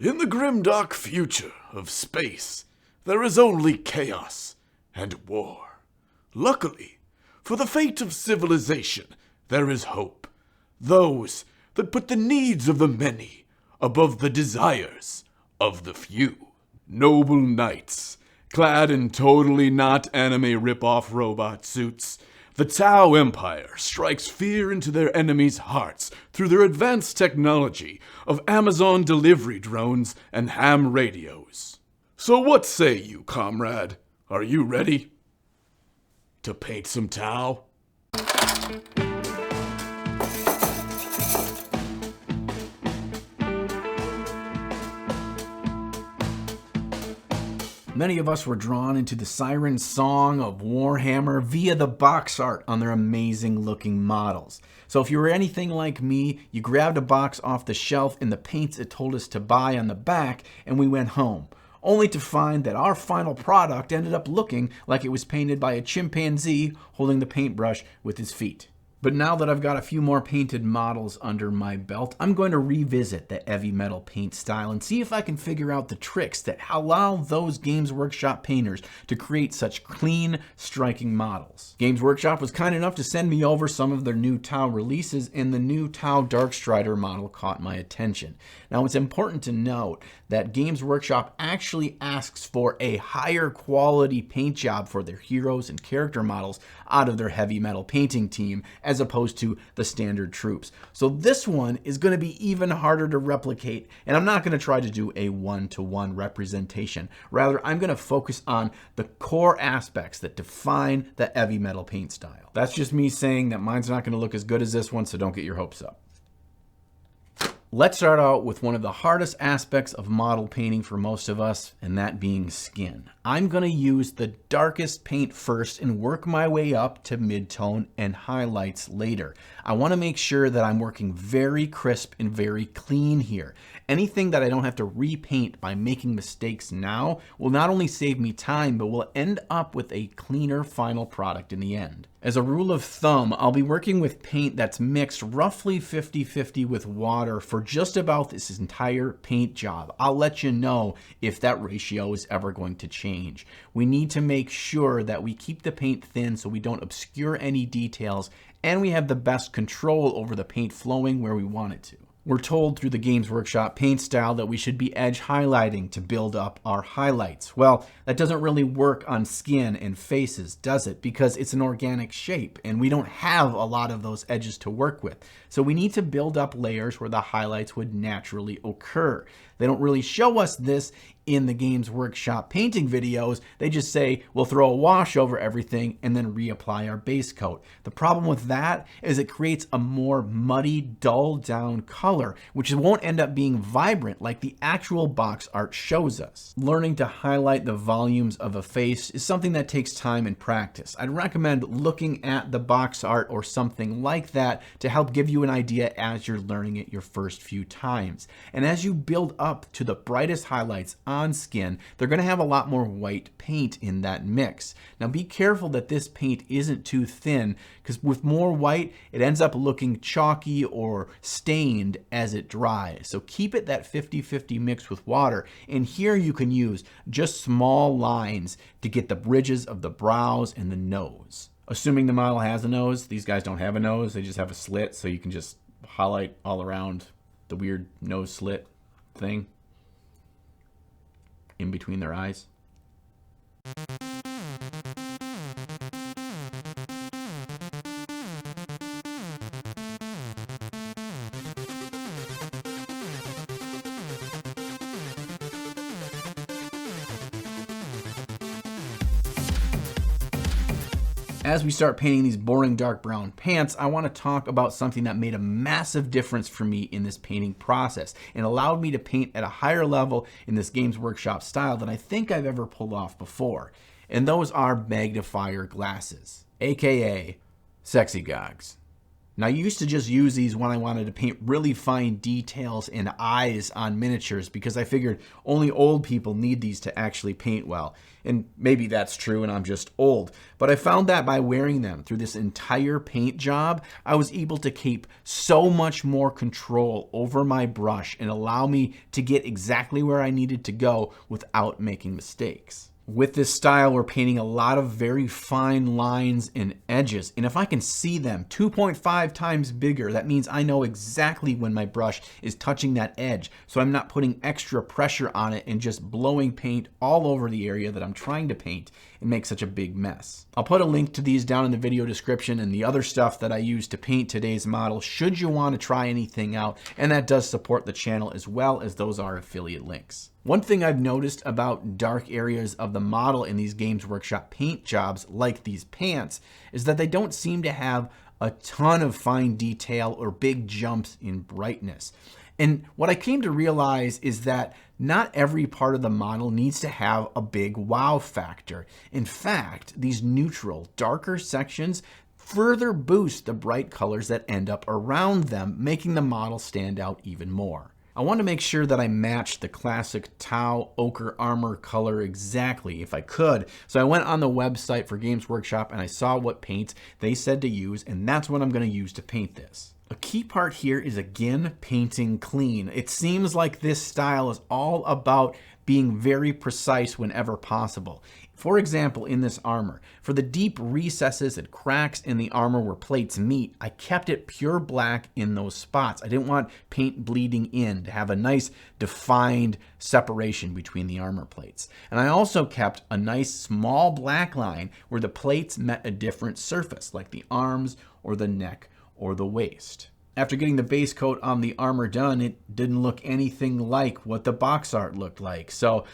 In the grimdark future of space, there is only chaos and war. Luckily, for the fate of civilization, there is hope. Those that put the needs of the many above the desires of the few. Noble knights, clad in totally not anime rip-off robot suits, the Tau Empire strikes fear into their enemies' hearts through their advanced technology of Amazon delivery drones and ham radios. So what say you, comrade? Are you ready to paint some Tau? Many of us were drawn into the siren song of Warhammer via the box art on their amazing looking models. So if you were anything like me, you grabbed a box off the shelf and the paints it told us to buy on the back, and we went home, only to find that our final product ended up looking like it was painted by a chimpanzee holding the paintbrush with his feet. But now that I've got a few more painted models under my belt, I'm going to revisit the heavy metal paint style and see if I can figure out the tricks that allow those Games Workshop painters to create such clean, striking models. Games Workshop was kind enough to send me over some of their new Tau releases, and the new Tau Darkstrider model caught my attention. Now, it's important to note that Games Workshop actually asks for a higher quality paint job for their heroes and character models out of their heavy metal painting team, as opposed to the standard troops. So this one is going to be even harder to replicate, and I'm not going to try to do a one-to-one representation. Rather, I'm going to focus on the core aspects that define the heavy metal paint style. That's just me saying that mine's not going to look as good as this one, so don't get your hopes up. Let's start out with one of the hardest aspects of model painting for most of us, and that being skin. I'm going to use the darkest paint first and work my way up to mid-tone and highlights later. I want to make sure that I'm working very crisp and very clean here. Anything that I don't have to repaint by making mistakes now will not only save me time, but will end up with a cleaner final product in the end. As a rule of thumb, I'll be working with paint that's mixed roughly 50-50 with water for just about this entire paint job. I'll let you know if that ratio is ever going to change. We need to make sure that we keep the paint thin so we don't obscure any details, and we have the best control over the paint flowing where we want it to. We're told through the Games Workshop paint style that we should be edge highlighting to build up our highlights. Well, that doesn't really work on skin and faces, does it? Because it's an organic shape and we don't have a lot of those edges to work with. So we need to build up layers where the highlights would naturally occur. They don't really show us this in the Games Workshop painting videos. They just say, we'll throw a wash over everything and then reapply our base coat. The problem with that is it creates a more muddy, dull down color, which won't end up being vibrant like the actual box art shows us. Learning to highlight the volumes of a face is something that takes time and practice. I'd recommend looking at the box art or something like that to help give you an idea as you're learning it your first few times. And as you build up to the brightest highlights on skin, they're going to have a lot more white paint in that mix. Now be careful that this paint isn't too thin, because with more white, it ends up looking chalky or stained as it dries. So keep it that 50-50 mix with water. And here you can use just small lines to get the bridges of the brows and the nose. Assuming the model has a nose, these guys don't have a nose, they just have a slit, so you can just highlight all around the weird nose slit thing in between their eyes. As we start painting these boring dark brown pants, I want to talk about something that made a massive difference for me in this painting process and allowed me to paint at a higher level in this Games Workshop style than I think I've ever pulled off before. And those are magnifier glasses, aka sexy Gogs. Now, I used to just use these when I wanted to paint really fine details and eyes on miniatures because I figured only old people need these to actually paint well. And maybe that's true and I'm just old. But I found that by wearing them through this entire paint job, I was able to keep so much more control over my brush and allow me to get exactly where I needed to go without making mistakes. With this style, we're painting a lot of very fine lines and edges. And if I can see them 2.5 times bigger, that means I know exactly when my brush is touching that edge. So I'm not putting extra pressure on it and just blowing paint all over the area that I'm trying to paint and make such a big mess. I'll put a link to these down in the video description and the other stuff that I use to paint today's model should you want to try anything out. And that does support the channel as well as those are affiliate links. One thing I've noticed about dark areas of the model in these Games Workshop paint jobs, like these pants, is that they don't seem to have a ton of fine detail or big jumps in brightness. And what I came to realize is that not every part of the model needs to have a big wow factor. In fact, these neutral, darker sections further boost the bright colors that end up around them, making the model stand out even more. I want to make sure that I match the classic Tau ochre armor color exactly if I could. So I went on the website for Games Workshop and I saw what paints they said to use, and that's what I'm going to use to paint this. A key part here is again painting clean. It seems like this style is all about being very precise whenever possible. For example, in this armor, for the deep recesses and cracks in the armor where plates meet, I kept it pure black in those spots. I didn't want paint bleeding in to have a nice defined separation between the armor plates. And I also kept a nice small black line where the plates met a different surface, like the arms or the neck or the waist. After getting the base coat on the armor done, it didn't look anything like what the box art looked like. So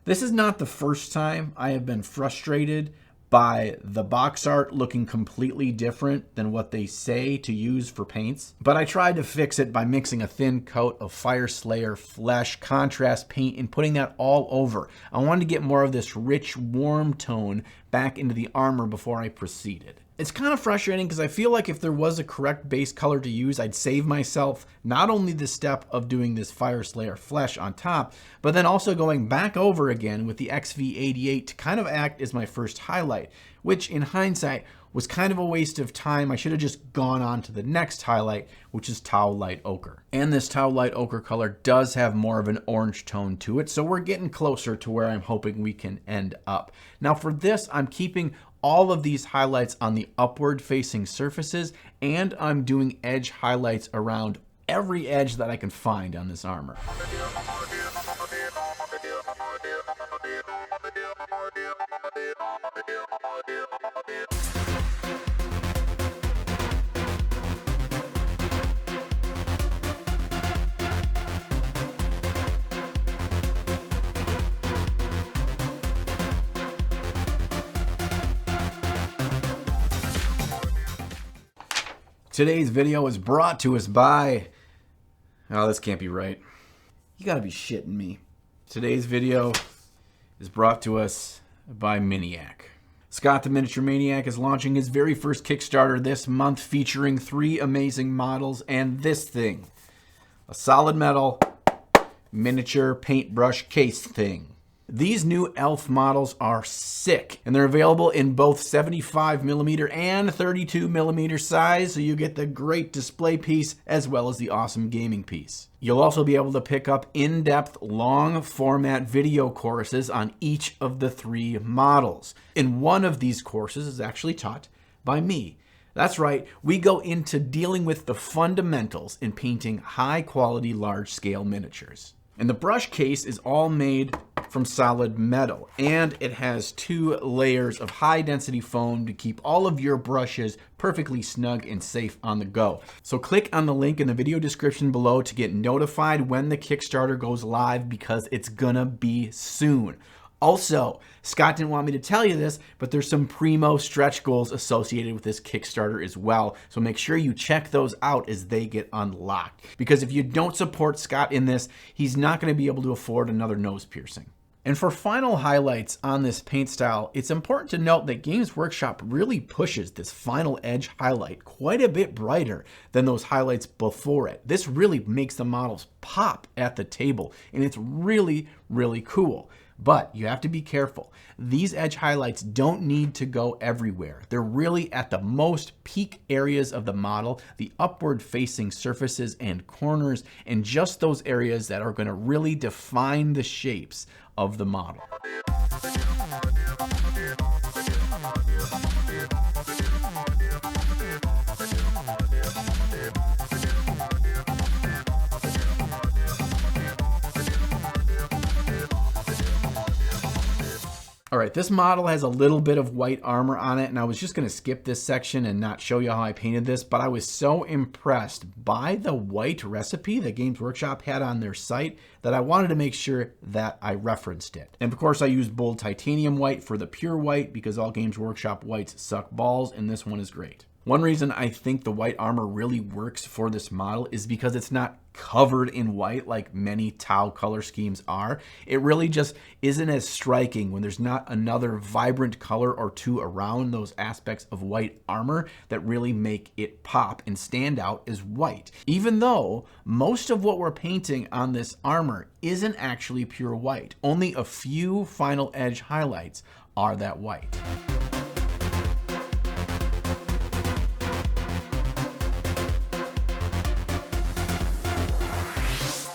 this is not the first time I have been frustrated by the box art looking completely different than what they say to use for paints. But I tried to fix it by mixing a thin coat of Fire Slayer Flesh contrast paint and putting that all over. I wanted to get more of this rich, warm tone back into the armor before I proceeded. It's kind of frustrating because I feel like if there was a correct base color to use, I'd save myself not only the step of doing this Fire Slayer Flesh on top, but then also going back over again with the XV88 to kind of act as my first highlight, which in hindsight was kind of a waste of time. I should have just gone on to the next highlight, which is Tau Light Ochre. And this Tau Light Ochre color does have more of an orange tone to it, so we're getting closer to where I'm hoping we can end up. Now for this, I'm keeping all of these highlights on the upward facing surfaces, and I'm doing edge highlights around every edge that I can find on this armor. Today's video is brought to us by... Oh, this can't be right. You gotta be shitting me. Today's video is brought to us by Miniac. Scott the Miniature Maniac is launching his very first Kickstarter this month featuring 3 amazing models and this thing. A solid metal miniature paintbrush case thing. These new elf models are sick, and they're available in both 75mm and 32mm size, so you get the great display piece as well as the awesome gaming piece. You'll also be able to pick up in-depth, long-format video courses on each of the 3 models. And one of these courses is actually taught by me. That's right, we go into dealing with the fundamentals in painting high-quality, large-scale miniatures. And the brush case is all made from solid metal, and it has 2 layers of high density foam to keep all of your brushes perfectly snug and safe on the go. So click on the link in the video description below to get notified when the Kickstarter goes live, because it's gonna be soon. Also, Scott didn't want me to tell you this, but there's some primo stretch goals associated with this Kickstarter as well. So make sure you check those out as they get unlocked. Because if you don't support Scott in this, he's not going to be able to afford another nose piercing. And for final highlights on this paint style, it's important to note that Games Workshop really pushes this final edge highlight quite a bit brighter than those highlights before it. This really makes the models pop at the table, and it's really, really cool. But you have to be careful. These edge highlights don't need to go everywhere. They're really at the most peak areas of the model, the upward facing surfaces and corners, and just those areas that are going to really define the shapes of the model. All right, this model has a little bit of white armor on it, and I was just gonna skip this section and not show you how I painted this, but I was so impressed by the white recipe that Games Workshop had on their site that I wanted to make sure that I referenced it. And of course, I used bold titanium white for the pure white because all Games Workshop whites suck balls, and this one is great. One reason I think the white armor really works for this model is because it's not covered in white like many Tau color schemes are. It really just isn't as striking when there's not another vibrant color or two around those aspects of white armor that really make it pop and stand out as white. Even though most of what we're painting on this armor isn't actually pure white. Only a few final edge highlights are that white.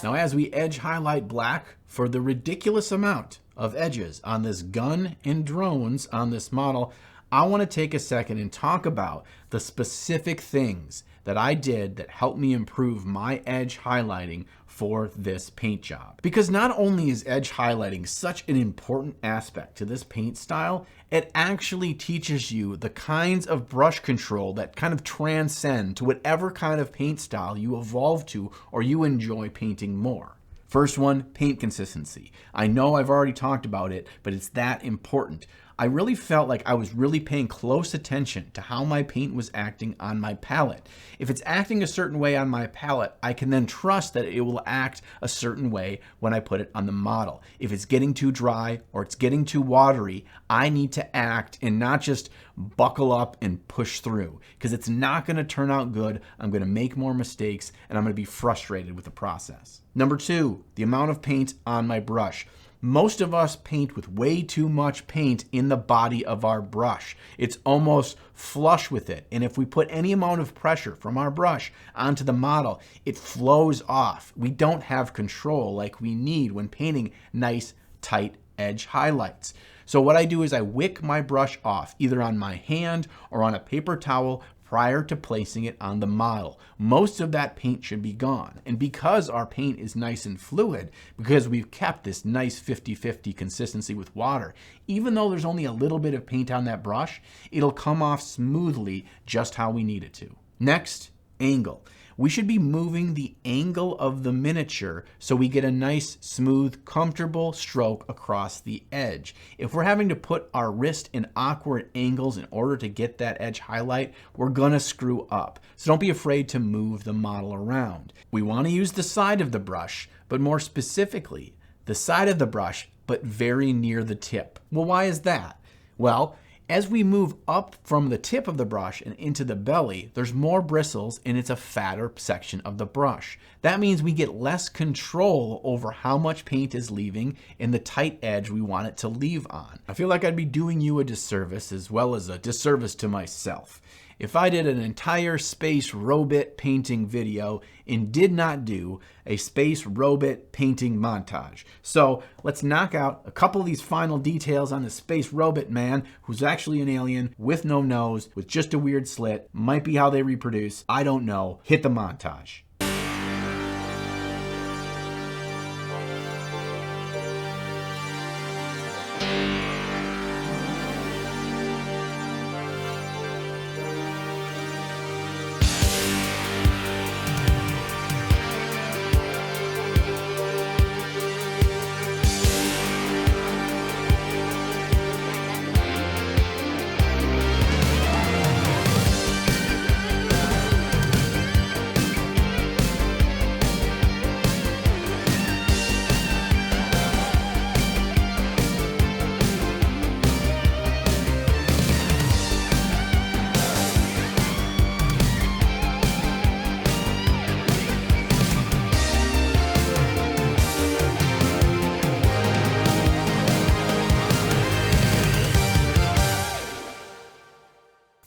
Now, as we edge highlight black for the ridiculous amount of edges on this gun and drones on this model, I want to take a second and talk about the specific things that I did that helped me improve my edge highlighting for this paint job. Because not only is edge highlighting such an important aspect to this paint style, it actually teaches you the kinds of brush control that kind of transcend to whatever kind of paint style you evolve to or you enjoy painting more. First one, paint consistency. I know I've already talked about it, but it's that important. I really felt like I was really paying close attention to how my paint was acting on my palette. If it's acting a certain way on my palette, I can then trust that it will act a certain way when I put it on the model. If it's getting too dry or it's getting too watery, I need to act and not just buckle up and push through, because it's not going to turn out good. I'm going to make more mistakes and I'm going to be frustrated with the process. Number two, the amount of paint on my brush. Most of us paint with way too much paint in the body of our brush. It's almost flush with it. And if we put any amount of pressure from our brush onto the model, it flows off. We don't have control like we need when painting nice, tight edge highlights. So what I do is I wick my brush off either on my hand or on a paper towel prior to placing it on the model. Most of that paint should be gone. And because our paint is nice and fluid, because we've kept this nice 50-50 consistency with water, even though there's only a little bit of paint on that brush, it'll come off smoothly just how we need it to. Next, angle. We should be moving the angle of the miniature so we get a nice, smooth, comfortable stroke across the edge. If we're having to put our wrist in awkward angles in order to get that edge highlight, we're gonna screw up. So don't be afraid to move the model around. We wanna use the side of the brush, but more specifically, the side of the brush, but very near the tip. Well, why is that? Well, as we move up from the tip of the brush and into the belly, there's more bristles and it's a fatter section of the brush. That means we get less control over how much paint is leaving in the tight edge we want it to leave on. I feel like I'd be doing you a disservice as well as a disservice to myself if I did an entire space robot painting video and did not do a space robot painting montage. So let's knock out a couple of these final details on the space robot man who's actually an alien with no nose, with just a weird slit. Might be how they reproduce. I don't know. Hit the montage.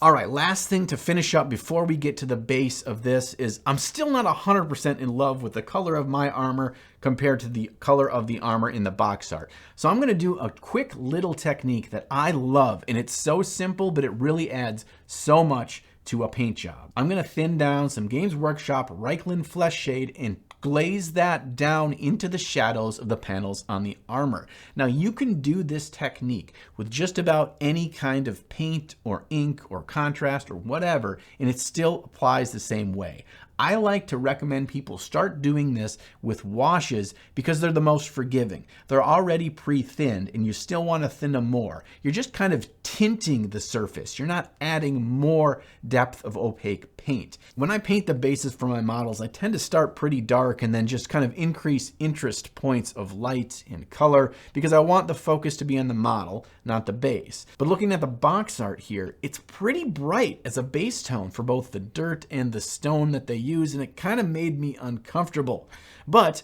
All right, last thing to finish up before we get to the base of this is I'm still not 100% in love with the color of my armor compared to the color of the armor in the box art. So I'm going to do a quick little technique that I love, and it's so simple, but it really adds so much to a paint job. I'm going to thin down some Games Workshop Reikland Flesh Shade and glaze that down into the shadows of the panels on the armor. Now you can do this technique with just about any kind of paint or ink or contrast or whatever, and it still applies the same way. I like to recommend people start doing this with washes because they're the most forgiving. They're already pre-thinned and you still want to thin them more. You're just kind of tinting the surface. You're not adding more depth of opaque paint. When I paint the bases for my models, I tend to start pretty dark and then just kind of increase interest points of light and color because I want the focus to be on the model, not the base. But looking at the box art here, it's pretty bright as a base tone for both the dirt and the stone that they use, and it kind of made me uncomfortable. But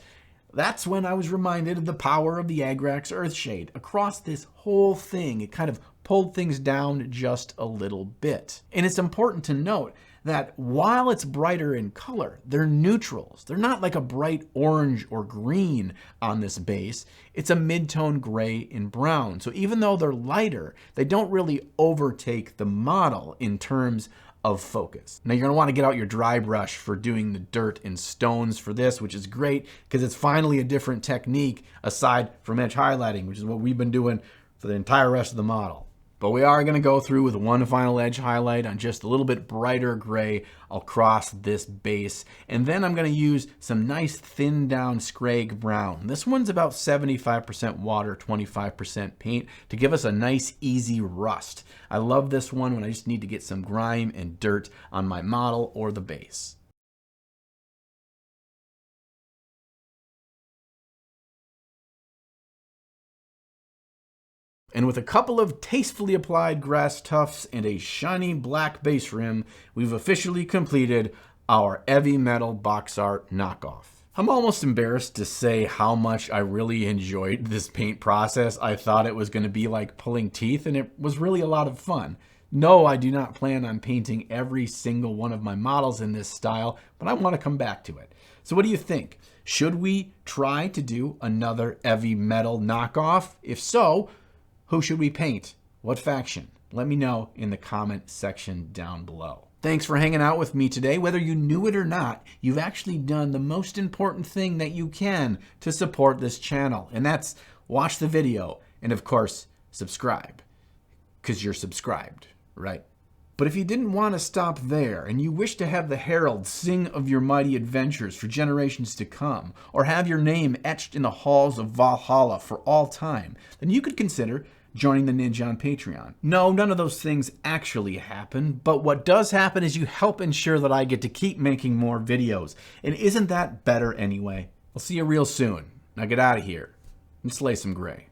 that's when I was reminded of the power of the Agrax Earthshade. Across this whole thing, it kind of pulled things down just a little bit. And it's important to note that while it's brighter in color, they're neutrals. They're not like a bright orange or green on this base. It's a mid-tone gray and brown. So even though they're lighter, they don't really overtake the model in terms of focus. Now you're gonna wanna get out your dry brush for doing the dirt and stones for this, which is great because it's finally a different technique aside from edge highlighting, which is what we've been doing for the entire rest of the model. But we are gonna go through with one final edge highlight on just a little bit brighter gray across this base. And then I'm gonna use some nice thinned down Scrag brown. This one's about 75% water, 25% paint to give us a nice easy rust. I love this one when I just need to get some grime and dirt on my model or the base. And with a couple of tastefully applied grass tufts and a shiny black base rim, we've officially completed our heavy metal box art knockoff. I'm almost embarrassed to say how much I really enjoyed this paint process. I thought it was going to be like pulling teeth, and it was really a lot of fun. No, I do not plan on painting every single one of my models in this style, but I want to come back to it. So what do you think? Should we try to do another heavy metal knockoff? If so, who should we paint? What faction? Let me know in the comment section down below. Thanks for hanging out with me today. Whether you knew it or not, you've actually done the most important thing that you can to support this channel, and that's watch the video and, of course, subscribe, because you're subscribed, right? But if you didn't want to stop there and you wish to have the herald sing of your mighty adventures for generations to come, or have your name etched in the halls of Valhalla for all time, then you could consider joining the Ninja on Patreon. No, none of those things actually happen, but what does happen is you help ensure that I get to keep making more videos. And isn't that better anyway? I'll see you real soon. Now get out of here and slay some gray.